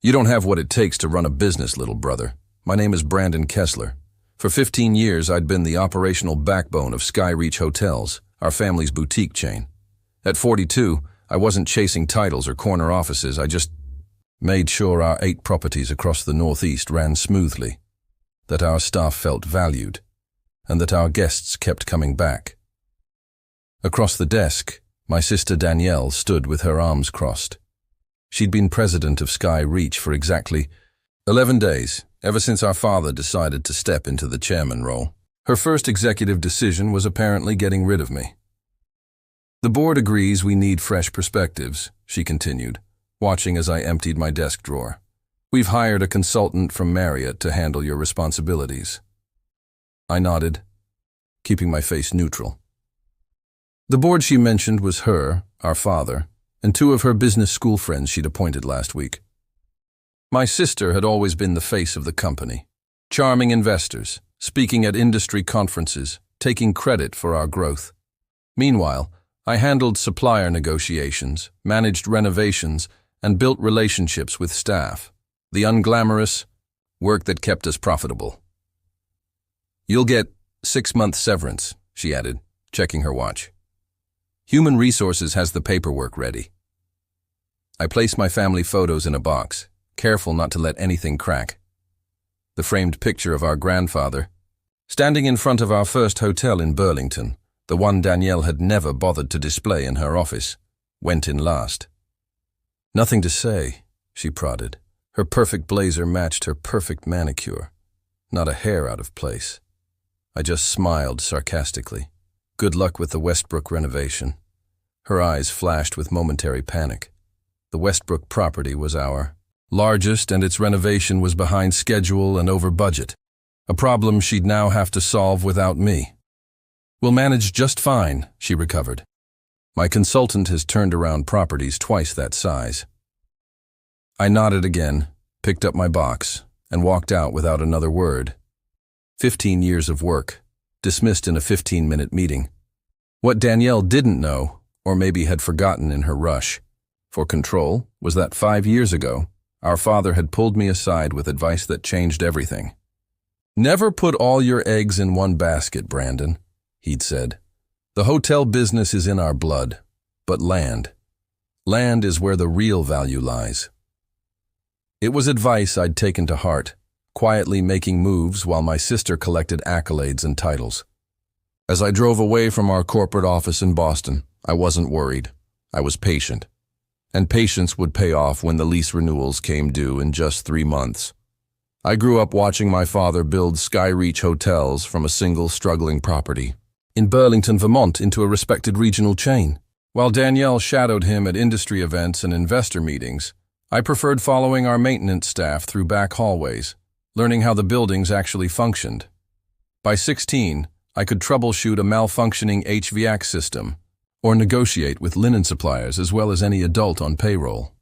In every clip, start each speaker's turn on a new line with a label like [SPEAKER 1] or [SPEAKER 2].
[SPEAKER 1] You don't have what it takes to run a business, little brother. My name is Brandon Kessler. For 15 years, I'd been the operational backbone of Skyreach Hotels, our family's boutique chain. At 42, I wasn't chasing titles or corner offices. I just made sure our 8 properties across the Northeast ran smoothly, that our staff felt valued, and that our guests kept coming back. Across the desk, my sister Danielle stood with her arms crossed. She'd been president of Skyreach for exactly 11 days, ever since our father decided to step into the chairman role. Her first executive decision was apparently getting rid of me. The board agrees we need fresh perspectives, she continued, watching as I emptied my desk drawer. We've hired a consultant from Marriott to handle your responsibilities. I nodded, keeping my face neutral. The board she mentioned was her, our father, and 2 of her business school friends she'd appointed last week. My sister had always been the face of the company, charming investors, speaking at industry conferences, taking credit for our growth. Meanwhile, I handled supplier negotiations, managed renovations, and built relationships with staff, the unglamorous work that kept us profitable. You'll get 6-month severance, she added, checking her watch. Human Resources has the paperwork ready. I placed my family photos in a box, careful not to let anything crack. The framed picture of our grandfather, standing in front of our first hotel in Burlington, the one Danielle had never bothered to display in her office, went in last. Nothing to say, she prodded. Her perfect blazer matched her perfect manicure, not a hair out of place. I just smiled sarcastically. Good luck with the Westbrook renovation. Her eyes flashed with momentary panic. The Westbrook property was our largest, and its renovation was behind schedule and over budget, a problem she'd now have to solve without me. We'll manage just fine, she recovered. My consultant has turned around properties twice that size. I nodded again, picked up my box, and walked out without another word. 15 years of work, dismissed in a 15-minute meeting. What Danielle didn't know, or maybe had forgotten in her rush for control, was that 5 years ago, our father had pulled me aside with advice that changed everything. Never put all your eggs in one basket, Brandon, he'd said. The hotel business is in our blood, but land is where the real value lies. It was advice I'd taken to heart, quietly making moves while my sister collected accolades and titles. As I drove away from our corporate office in Boston, I wasn't worried. I was patient. And patience would pay off when the lease renewals came due in just 3 months. I grew up watching my father build Skyreach Hotels from a single struggling property in Burlington, Vermont, into a respected regional chain. While Danielle shadowed him at industry events and investor meetings, I preferred following our maintenance staff through back hallways, learning how the buildings actually functioned. By 16, I could troubleshoot a malfunctioning HVAC system or negotiate with linen suppliers as well as any adult on payroll.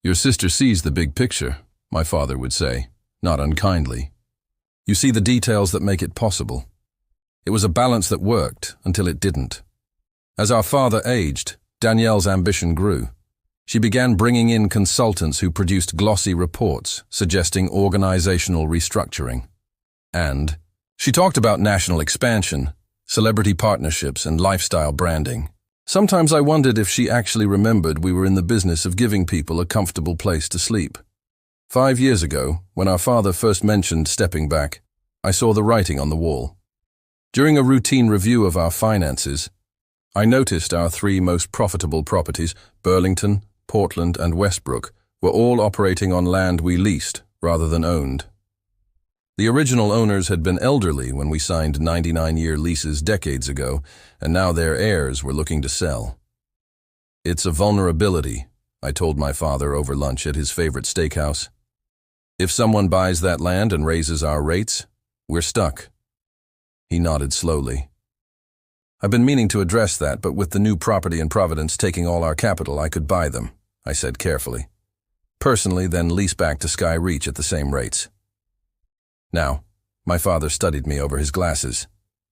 [SPEAKER 1] Your sister sees the big picture, my father would say, not unkindly. You see the details that make it possible. It was a balance that worked until it didn't. As our father aged, Danielle's ambition grew. She began bringing in consultants who produced glossy reports suggesting organizational restructuring. And she talked about national expansion, celebrity partnerships, and lifestyle branding. Sometimes I wondered if she actually remembered we were in the business of giving people a comfortable place to sleep. 5 years ago, when our father first mentioned stepping back, I saw the writing on the wall. During a routine review of our finances, I noticed our 3 most profitable properties, Burlington, Portland, and Westbrook, were all operating on land we leased rather than owned. The original owners had been elderly when we signed 99-year leases decades ago, and now their heirs were looking to sell. It's a vulnerability, I told my father over lunch at his favorite steakhouse. If someone buys that land and raises our rates, we're stuck. He nodded slowly. I've been meaning to address that, but with the new property in Providence taking all our capital, I could buy them, I said carefully. Personally, then lease back to Skyreach at the same rates. Now, my father studied me over his glasses.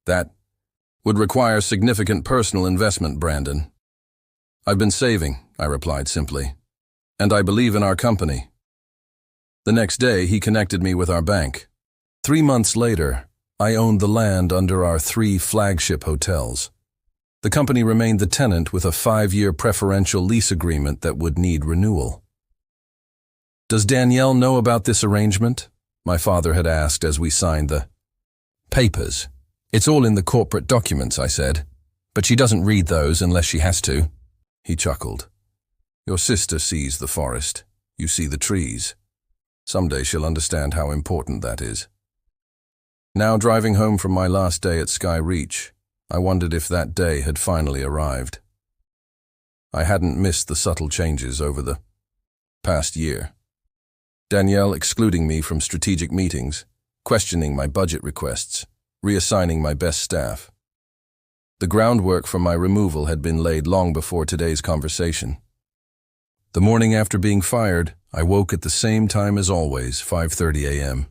[SPEAKER 1] That would require significant personal investment, Brandon. I've been saving, I replied simply. And I believe in our company. The next day, he connected me with our bank. 3 months later, I owned the land under our 3 flagship hotels. The company remained the tenant with a 5-year preferential lease agreement that would need renewal. "Does Danielle know about this arrangement?" my father had asked as we signed the papers. "It's all in the corporate documents," I said. "But she doesn't read those unless she has to." He chuckled. "Your sister sees the forest. You see the trees. Someday she'll understand how important that is." Now, driving home from my last day at Sky Reach, I wondered if that day had finally arrived. I hadn't missed the subtle changes over the past year. Danielle excluding me from strategic meetings, questioning my budget requests, reassigning my best staff. The groundwork for my removal had been laid long before today's conversation. The morning after being fired, I woke at the same time as always, 5:30 a.m.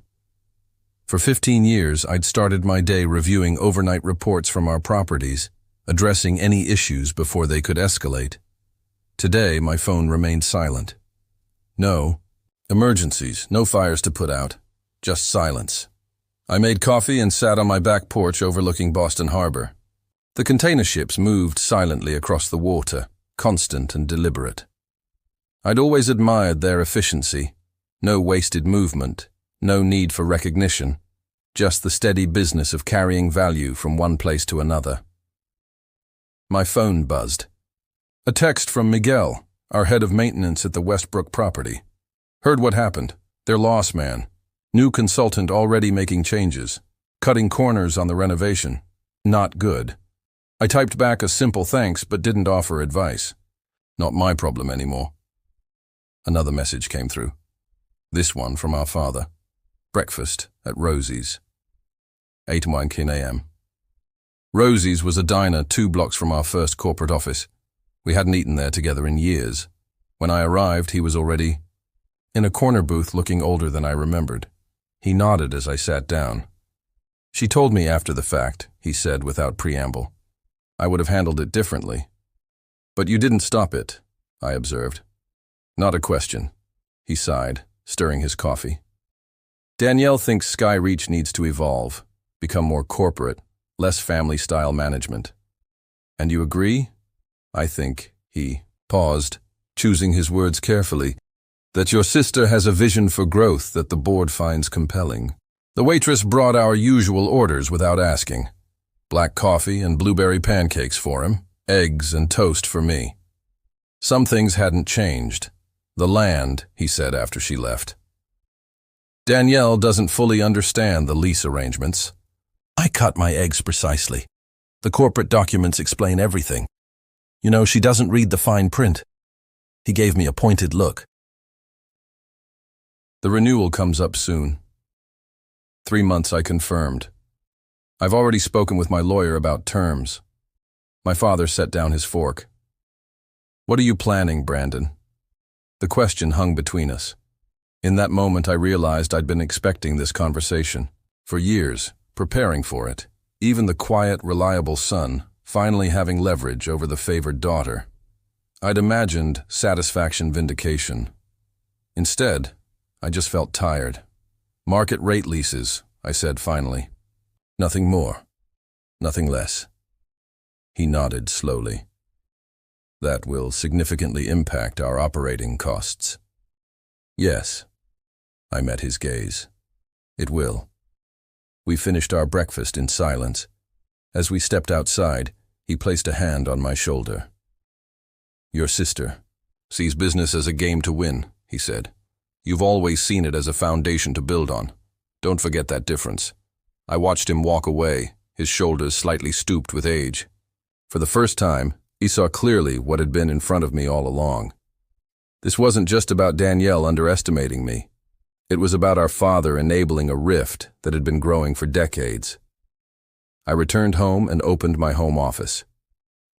[SPEAKER 1] For 15 years, I'd started my day reviewing overnight reports from our properties, addressing any issues before they could escalate. Today, my phone remained silent. No emergencies, no fires to put out, just silence. I made coffee and sat on my back porch overlooking Boston Harbor. The container ships moved silently across the water, constant and deliberate. I'd always admired their efficiency. No wasted movement, no need for recognition, just the steady business of carrying value from one place to another. My phone buzzed. A text from Miguel, our head of maintenance at the Westbrook property. "Heard what happened. Their loss man. New consultant already making changes. Cutting corners on the renovation. Not good." I typed back a simple thanks but didn't offer advice. Not my problem anymore. Another message came through. This one from our father. Breakfast at Rosie's. 8:19 a.m. Rosie's was a diner 2 blocks from our first corporate office. We hadn't eaten there together in years. When I arrived, he was already in a corner booth looking older than I remembered. He nodded as I sat down. "She told me after the fact," he said without preamble. "I would have handled it differently." "But you didn't stop it," I observed. "Not a question," he sighed, stirring his coffee. "Danielle thinks Sky Reach needs to evolve, become more corporate, less family-style management." "And you agree?" "I think," he paused, choosing his words carefully, "that your sister has a vision for growth that the board finds compelling." The waitress brought our usual orders without asking. Black coffee and blueberry pancakes for him, eggs and toast for me. Some things hadn't changed. "The land," he said after she left. "Danielle doesn't fully understand the lease arrangements." I cut my eggs precisely. "The corporate documents explain everything. You know, she doesn't read the fine print." He gave me a pointed look. "The renewal comes up soon." 3 months, I confirmed. "I've already spoken with my lawyer about terms." My father set down his fork. "What are you planning, Brandon?" The question hung between us. In that moment, I realized I'd been expecting this conversation. For years, preparing for it. Even the quiet, reliable son, finally having leverage over the favored daughter. I'd imagined satisfaction vindication. Instead, I just felt tired. "Market rate leases," I said finally. "Nothing more. Nothing less." He nodded slowly. "That will significantly impact our operating costs." "Yes." I met his gaze. "It will." We finished our breakfast in silence. As we stepped outside, he placed a hand on my shoulder. "Your sister sees business as a game to win," he said. "You've always seen it as a foundation to build on. Don't forget that difference." I watched him walk away, his shoulders slightly stooped with age. For the first time, he saw clearly what had been in front of me all along. This wasn't just about Danielle underestimating me. It was about our father enabling a rift that had been growing for decades. I returned home and opened my home office.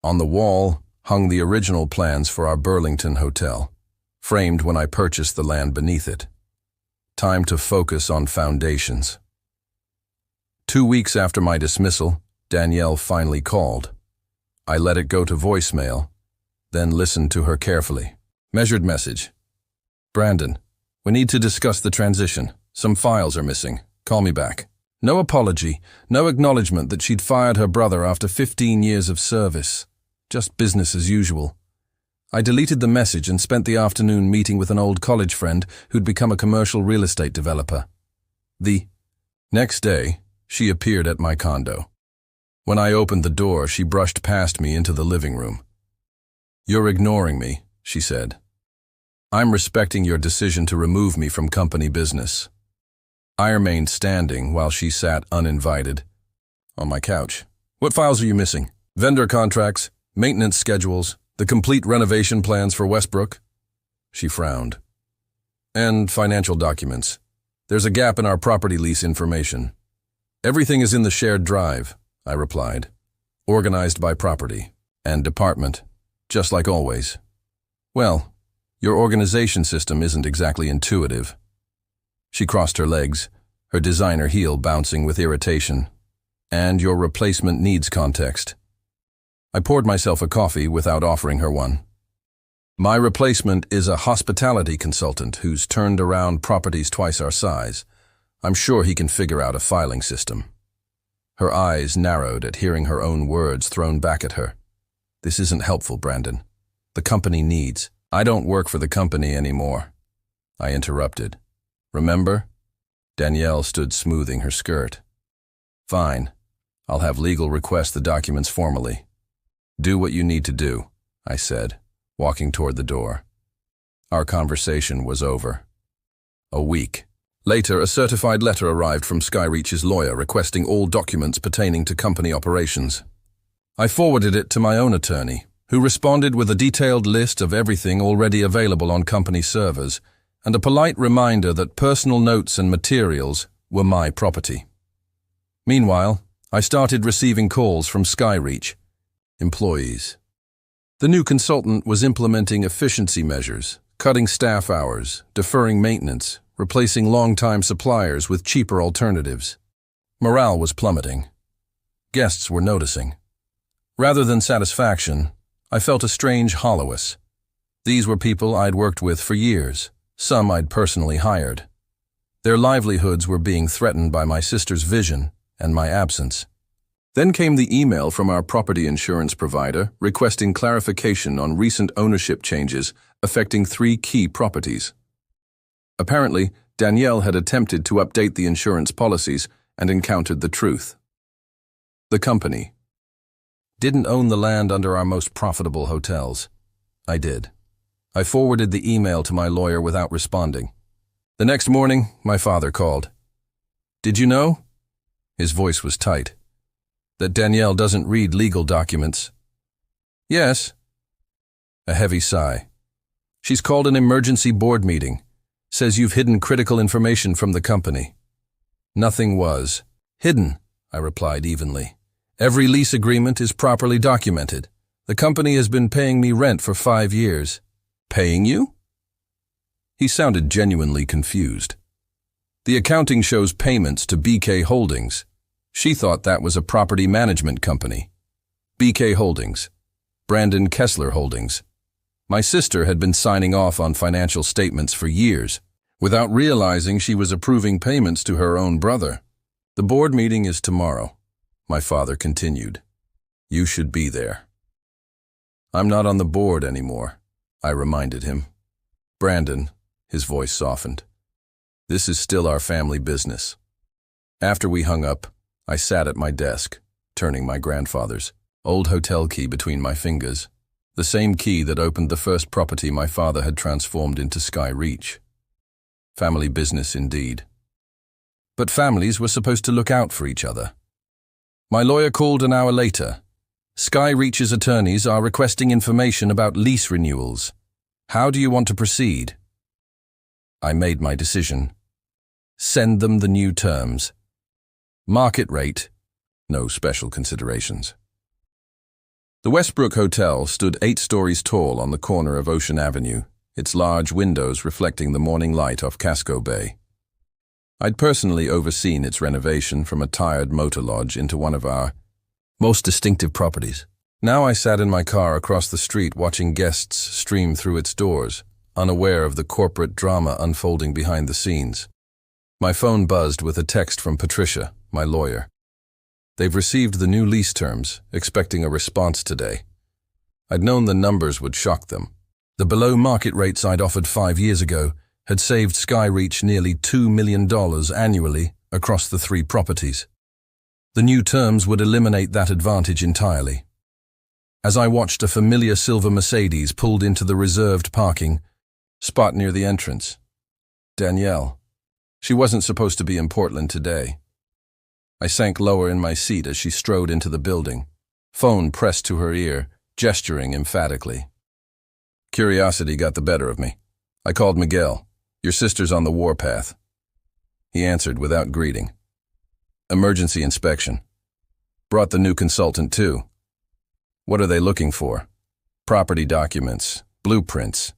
[SPEAKER 1] On the wall hung the original plans for our Burlington hotel, framed when I purchased the land beneath it. Time to focus on foundations. 2 weeks after my dismissal, Danielle finally called. I let it go to voicemail, then listened to her carefully. Measured message. "Brandon, We need to discuss the transition. Some files are missing. Call me back. No apology, no acknowledgement that she'd fired her brother after 15 years of service. Just business as usual. I deleted the message and spent the afternoon meeting with an old college friend who'd become a commercial real estate developer. The next day, she appeared at my condo. When I opened the door, she brushed past me into the living room. "You're ignoring me," she said. "I'm respecting your decision to remove me from company business." I remained standing while she sat uninvited on my couch. "What files are you missing? Vendor contracts, maintenance schedules, the complete renovation plans for Westbrook?" She frowned. "And financial documents. There's a gap in our property lease information." "Everything is in the shared drive," I replied. "Organized by property and department, just like always." "Well, your organization system isn't exactly intuitive." She crossed her legs, her designer heel bouncing with irritation. "And your replacement needs context." I poured myself a coffee without offering her one. "My replacement is a hospitality consultant who's turned around properties twice our size. I'm sure he can figure out a filing system." Her eyes narrowed at hearing her own words thrown back at her. "This isn't helpful, Brandon. The company needs." "I don't work for the company anymore," I interrupted. "Remember?" Danielle stood smoothing her skirt. "Fine. I'll have legal request the documents formally." "Do what you need to do," I said, walking toward the door. Our conversation was over. A week later, a certified letter arrived from Skyreach's lawyer requesting all documents pertaining to company operations. I forwarded it to my own attorney, who responded with a detailed list of everything already available on company servers and a polite reminder that personal notes and materials were my property. Meanwhile, I started receiving calls from Skyreach employees. The new consultant was implementing efficiency measures, cutting staff hours, deferring maintenance, replacing long-time suppliers with cheaper alternatives. Morale was plummeting. Guests were noticing. Rather than satisfaction, I felt a strange hollowness. These were people I'd worked with for years, some I'd personally hired. Their livelihoods were being threatened by my sister's vision and my absence. Then came the email from our property insurance provider requesting clarification on recent ownership changes affecting 3 key properties. Apparently, Danielle had attempted to update the insurance policies and encountered the truth. The company didn't own the land under our most profitable hotels. I did. I forwarded the email to my lawyer without responding. The next morning, my father called. "Did you know?" His voice was tight. "That Danielle doesn't read legal documents?" "Yes." A heavy sigh. "She's called an emergency board meeting. Says you've hidden critical information from the company." "Nothing was hidden," I replied evenly. "Every lease agreement is properly documented. The company has been paying me rent for 5 years. "Paying you?" He sounded genuinely confused. "The accounting shows payments to BK Holdings." She thought that was a property management company. BK Holdings. Brandon Kessler Holdings. My sister had been signing off on financial statements for years, without realizing she was approving payments to her own brother. "The board meeting is tomorrow," my father continued. "You should be there." "I'm not on the board anymore," I reminded him. "Brandon," his voice softened, "this is still our family business." After we hung up, I sat at my desk, turning my grandfather's old hotel key between my fingers, the same key that opened the first property my father had transformed into Skyreach. Family business indeed. But families were supposed to look out for each other. My lawyer called an hour later. "Skyreach's attorneys are requesting information about lease renewals. How do you want to proceed?" I made my decision. Send them the new terms. Market rate, no special considerations. The Westbrook Hotel stood 8 stories tall on the corner of Ocean Avenue, its large windows reflecting the morning light off Casco Bay. I'd personally overseen its renovation from a tired motor lodge into one of our most distinctive properties. Now I sat in my car across the street watching guests stream through its doors, unaware of the corporate drama unfolding behind the scenes. My phone buzzed with a text from Patricia, my lawyer. They've received the new lease terms, expecting a response today. I'd known the numbers would shock them. The below-market rates I'd offered 5 years ago had saved Skyreach nearly $2 million annually across the 3 properties. The new terms would eliminate that advantage entirely. As I watched a familiar silver Mercedes pulled into the reserved parking spot near the entrance. Danielle. She wasn't supposed to be in Portland today. I sank lower in my seat as she strode into the building, phone pressed to her ear, gesturing emphatically. Curiosity got the better of me. I called Miguel. Your sister's on the warpath. He answered without greeting. Emergency inspection. Brought the new consultant too. What are they looking for? Property documents, blueprints.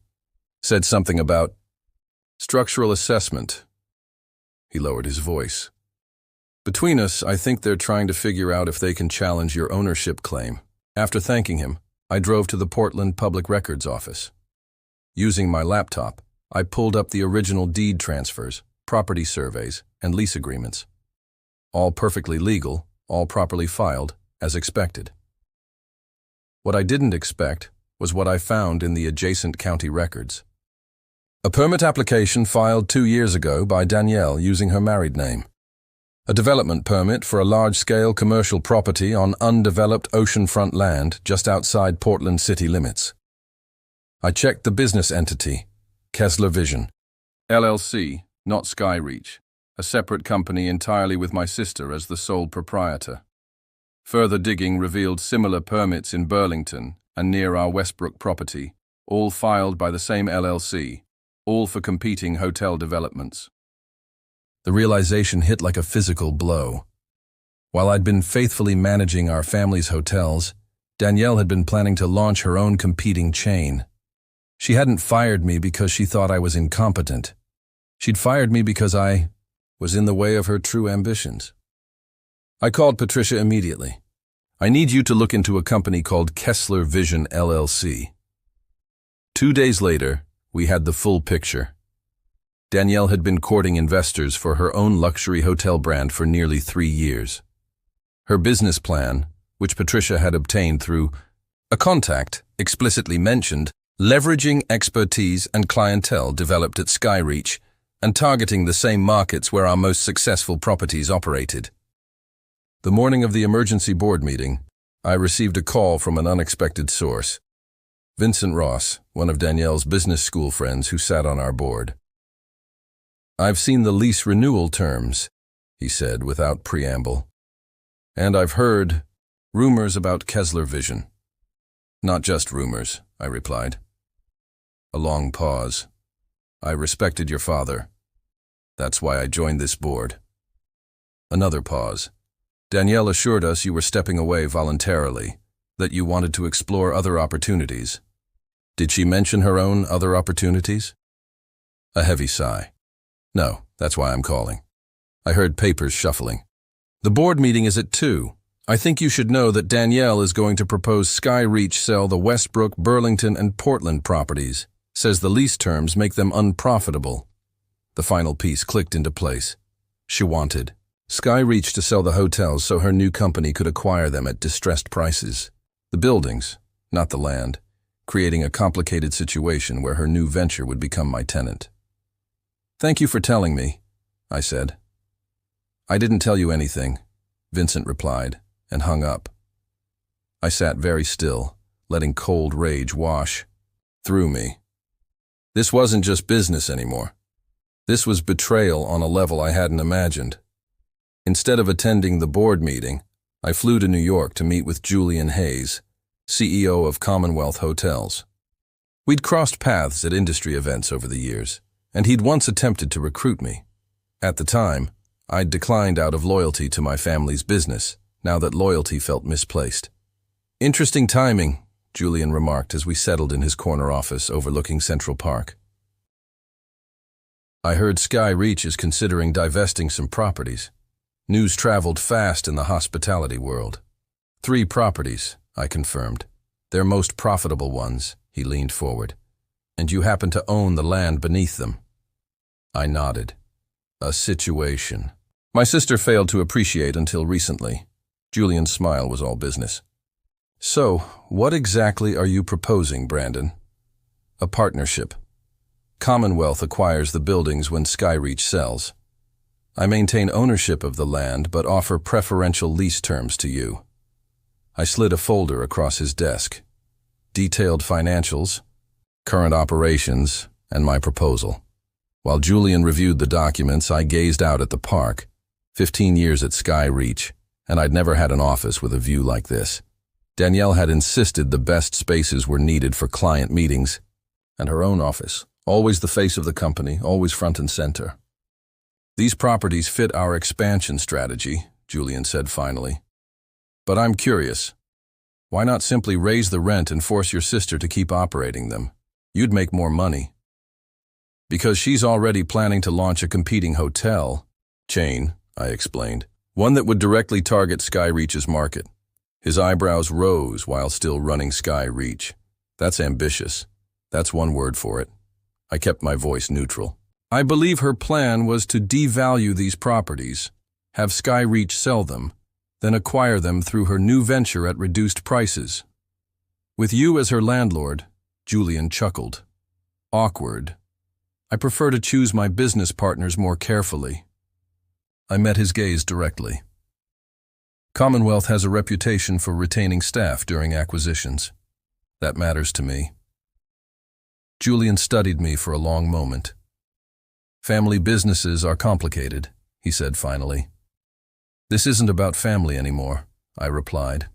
[SPEAKER 1] Said something about structural assessment. He lowered his voice. Between us, I think they're trying to figure out if they can challenge your ownership claim. After thanking him, I drove to the Portland Public Records Office. Using my laptop, I pulled up the original deed transfers, property surveys, and lease agreements. All perfectly legal, all properly filed, as expected. What I didn't expect was what I found in the adjacent county records. A permit application filed 2 years ago by Danielle using her married name. A development permit for a large-scale commercial property on undeveloped oceanfront land just outside Portland city limits. I checked the business entity, Kessler Vision, LLC, not Skyreach, a separate company entirely with my sister as the sole proprietor. Further digging revealed similar permits in Burlington and near our Westbrook property, all filed by the same LLC, all for competing hotel developments. The realization hit like a physical blow. While I'd been faithfully managing our family's hotels, Danielle had been planning to launch her own competing chain. She hadn't fired me because she thought I was incompetent. She'd fired me because I was in the way of her true ambitions. I called Patricia immediately. I need you to look into a company called Kessler Vision LLC. 2 days later, we had the full picture. Danielle had been courting investors for her own luxury hotel brand for nearly 3 years. Her business plan, which Patricia had obtained through a contact, explicitly mentioned leveraging expertise and clientele developed at Skyreach and targeting the same markets where our most successful properties operated. The morning of the emergency board meeting, I received a call from an unexpected source. Vincent Ross, one of Danielle's business school friends who sat on our board. I've seen the lease renewal terms, he said without preamble. And I've heard rumors about Kessler Vision. Not just rumors, I replied. A long pause. I respected your father. That's why I joined this board. Another pause. Danielle assured us you were stepping away voluntarily, that you wanted to explore other opportunities. Did she mention her own other opportunities? A heavy sigh. No, that's why I'm calling. I heard papers shuffling. The board meeting is at 2. I think you should know that Danielle is going to propose Skyreach sell the Westbrook, Burlington, and Portland properties. Says the lease terms make them unprofitable. The final piece clicked into place. She wanted Skyreach to sell the hotels so her new company could acquire them at distressed prices. The buildings, not the land, creating a complicated situation where her new venture would become my tenant. Thank you for telling me, I said. I didn't tell you anything, Vincent replied, and hung up. I sat very still, letting cold rage wash through me. This wasn't just business anymore. This was betrayal on a level I hadn't imagined. Instead of attending the board meeting, I flew to New York to meet with Julian Hayes, CEO of Commonwealth Hotels. We'd crossed paths at industry events over the years, and he'd once attempted to recruit me. At the time, I'd declined out of loyalty to my family's business, now that loyalty felt misplaced. Interesting timing, Julian remarked as we settled in his corner office overlooking Central Park. I heard Skyreach is considering divesting some properties. News traveled fast in the hospitality world. 3 properties, I confirmed. Their most profitable ones, he leaned forward. And you happen to own the land beneath them. I nodded. A situation. My sister failed to appreciate until recently. Julian's smile was all business. So, what exactly are you proposing, Brandon? A partnership. Commonwealth acquires the buildings when Skyreach sells. I maintain ownership of the land but offer preferential lease terms to you. I slid a folder across his desk. Detailed financials, current operations, and my proposal. While Julian reviewed the documents, I gazed out at the park. 15 years at Skyreach, and I'd never had an office with a view like this. Danielle had insisted the best spaces were needed for client meetings, and her own office, always the face of the company, always front and center. These properties fit our expansion strategy, Julian said finally. But I'm curious. Why not simply raise the rent and force your sister to keep operating them? You'd make more money. Because she's already planning to launch a competing hotel chain, I explained, one that would directly target Skyreach's market. His eyebrows rose while still running Skyreach. That's ambitious. That's one word for it. I kept my voice neutral. I believe her plan was to devalue these properties, have Skyreach sell them, then acquire them through her new venture at reduced prices. With you as her landlord, Julian chuckled. Awkward. I prefer to choose my business partners more carefully. I met his gaze directly. Commonwealth has a reputation for retaining staff during acquisitions. That matters to me. Julian studied me for a long moment. Family businesses are complicated, he said finally. This isn't about family anymore, I replied.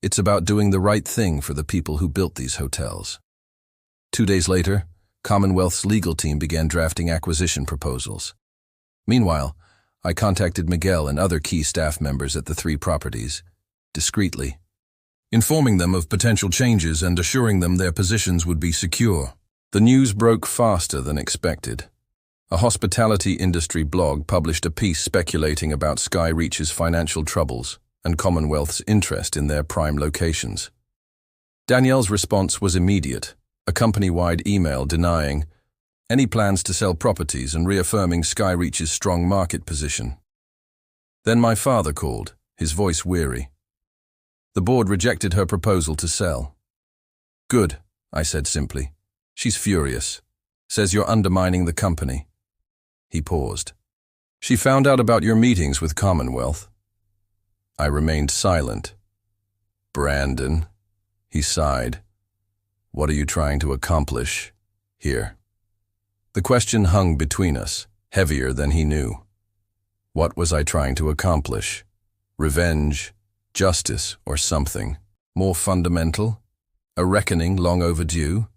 [SPEAKER 1] It's about doing the right thing for the people who built these hotels. 2 days later, Commonwealth's legal team began drafting acquisition proposals. Meanwhile, I contacted Miguel and other key staff members at the 3 properties, discreetly, informing them of potential changes and assuring them their positions would be secure. The news broke faster than expected. A hospitality industry blog published a piece speculating about Skyreach's financial troubles and Commonwealth's interest in their prime locations. Danielle's response was immediate, a company-wide email denying any plans to sell properties and reaffirming Skyreach's strong market position. Then my father called, his voice weary. The board rejected her proposal to sell. Good, I said simply. She's furious. Says you're undermining the company. He paused. She found out about your meetings with Commonwealth. I remained silent. Brandon, he sighed. What are you trying to accomplish here? The question hung between us, heavier than he knew. What was I trying to accomplish? Revenge, justice, or something more fundamental? A reckoning long overdue?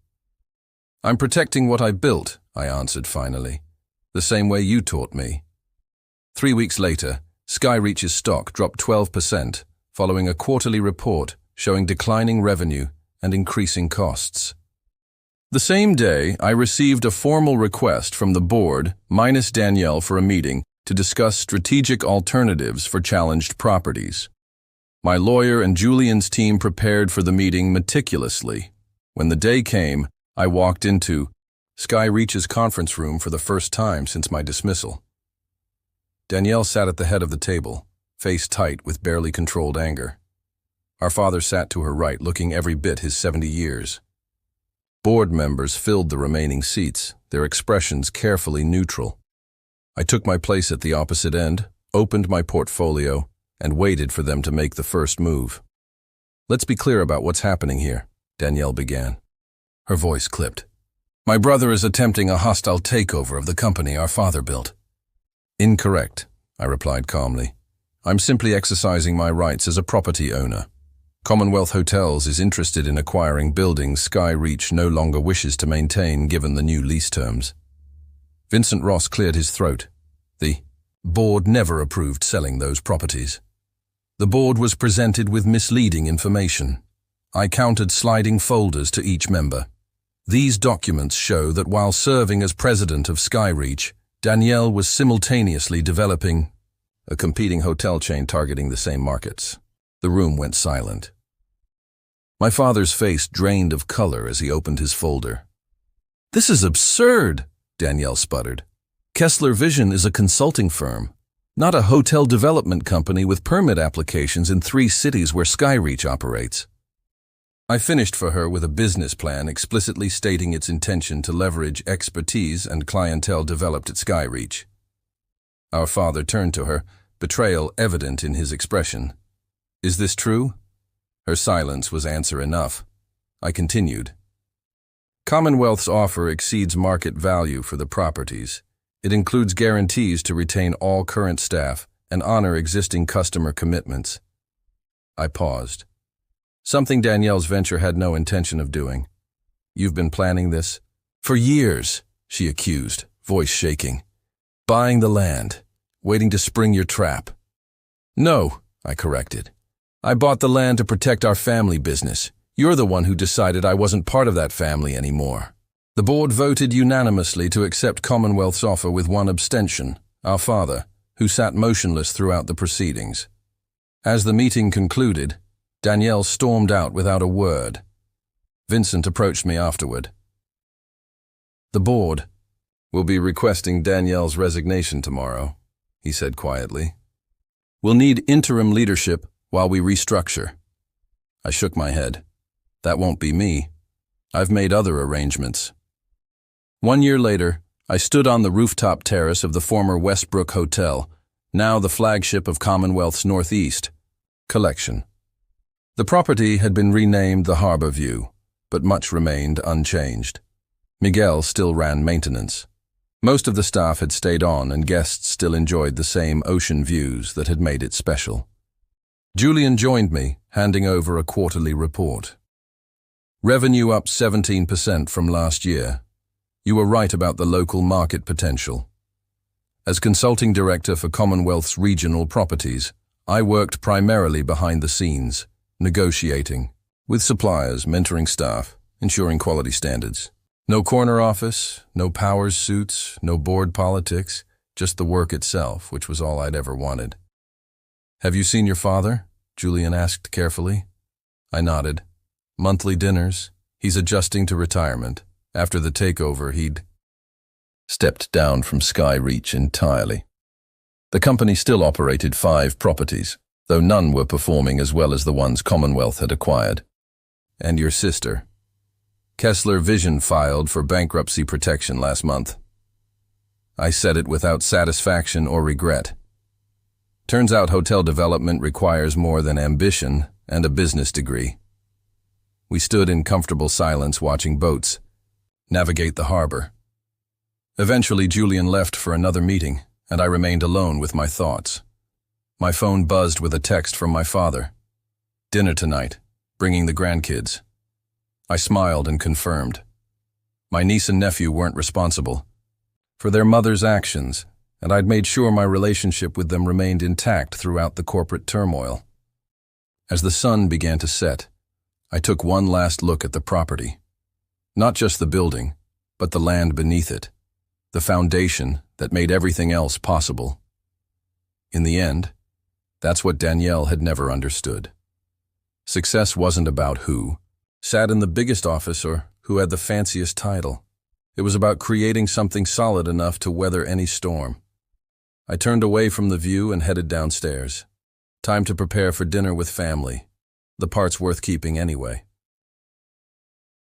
[SPEAKER 1] I'm protecting what I built, I answered finally, the same way you taught me. 3 weeks later, Skyreach's stock dropped 12%, following a quarterly report showing declining revenue and increasing costs. The same day, I received a formal request from the board, minus Danielle, for a meeting to discuss strategic alternatives for challenged properties. My lawyer and Julian's team prepared for the meeting meticulously. When the day came, I walked into Skyreach's conference room for the first time since my dismissal. Danielle sat at the head of the table, face tight with barely controlled anger. Our father sat to her right, looking every bit his 70 years. Board members filled the remaining seats, their expressions carefully neutral. I took my place at the opposite end, opened my portfolio, and waited for them to make the first move. Let's be clear about what's happening here, Danielle began. Her voice clipped. My brother is attempting a hostile takeover of the company our father built. Incorrect, I replied calmly. I'm simply exercising my rights as a property owner. Commonwealth Hotels is interested in acquiring buildings Skyreach no longer wishes to maintain given the new lease terms. Vincent Ross cleared his throat. The board never approved selling those properties. The board was presented with misleading information. I counted sliding folders to each member. These documents show that while serving as president of Skyreach, Danielle was simultaneously developing a competing hotel chain targeting the same markets. The room went silent. My father's face drained of color as he opened his folder. "This is absurd," Danielle sputtered. "Kessler Vision is a consulting firm, not a hotel development company with permit applications in 3 cities where SkyReach operates." I finished for her with a business plan explicitly stating its intention to leverage expertise and clientele developed at SkyReach. Our father turned to her, betrayal evident in his expression. "Is this true?" Her silence was answer enough. I continued. "Commonwealth's offer exceeds market value for the properties. It includes guarantees to retain all current staff and honor existing customer commitments." I paused. Something Danielle's venture had no intention of doing. "You've been planning this?" "For years," she accused, voice shaking. "Buying the land, waiting to spring your trap." "No," I corrected. "I bought the land to protect our family business. You're the one who decided I wasn't part of that family anymore." The board voted unanimously to accept Commonwealth's offer with one abstention, our father, who sat motionless throughout the proceedings. As the meeting concluded, Danielle stormed out without a word. Vincent approached me afterward. "The board will be requesting Danielle's resignation tomorrow," he said quietly. "We'll need interim leadership while we restructure." I shook my head. "That won't be me. I've made other arrangements." 1 year later, I stood on the rooftop terrace of the former Westbrook Hotel, now the flagship of Commonwealth's Northeast collection. The property had been renamed the Harbor View, but much remained unchanged. Miguel still ran maintenance. Most of the staff had stayed on, and guests still enjoyed the same ocean views that had made it special. Julian joined me, handing over a quarterly report. "Revenue up 17% from last year. You were right about the local market potential." As consulting director for Commonwealth's regional properties, I worked primarily behind the scenes, negotiating with suppliers, mentoring staff, ensuring quality standards. No corner office, no powers suits, no board politics, just the work itself, which was all I'd ever wanted. "Have you seen your father?" Julian asked carefully. I nodded. "Monthly dinners. He's adjusting to retirement. After the takeover, he'd stepped down from SkyReach entirely." The company still operated 5 properties, though none were performing as well as the ones Commonwealth had acquired. "And your sister?" "Kessler Vision filed for bankruptcy protection last month." I said it without satisfaction or regret. Turns out hotel development requires more than ambition and a business degree. We stood in comfortable silence watching boats navigate the harbor. Eventually, Julian left for another meeting, and I remained alone with my thoughts. My phone buzzed with a text from my father. "Dinner tonight, bringing the grandkids." I smiled and confirmed. My niece and nephew weren't responsible for their mother's actions, and I'd made sure my relationship with them remained intact throughout the corporate turmoil. As the sun began to set, I took one last look at the property. Not just the building, but the land beneath it, the foundation that made everything else possible. In the end, that's what Danielle had never understood. Success wasn't about who sat in the biggest office or who had the fanciest title. It was about creating something solid enough to weather any storm. I turned away from the view and headed downstairs. Time to prepare for dinner with family, the parts worth keeping anyway.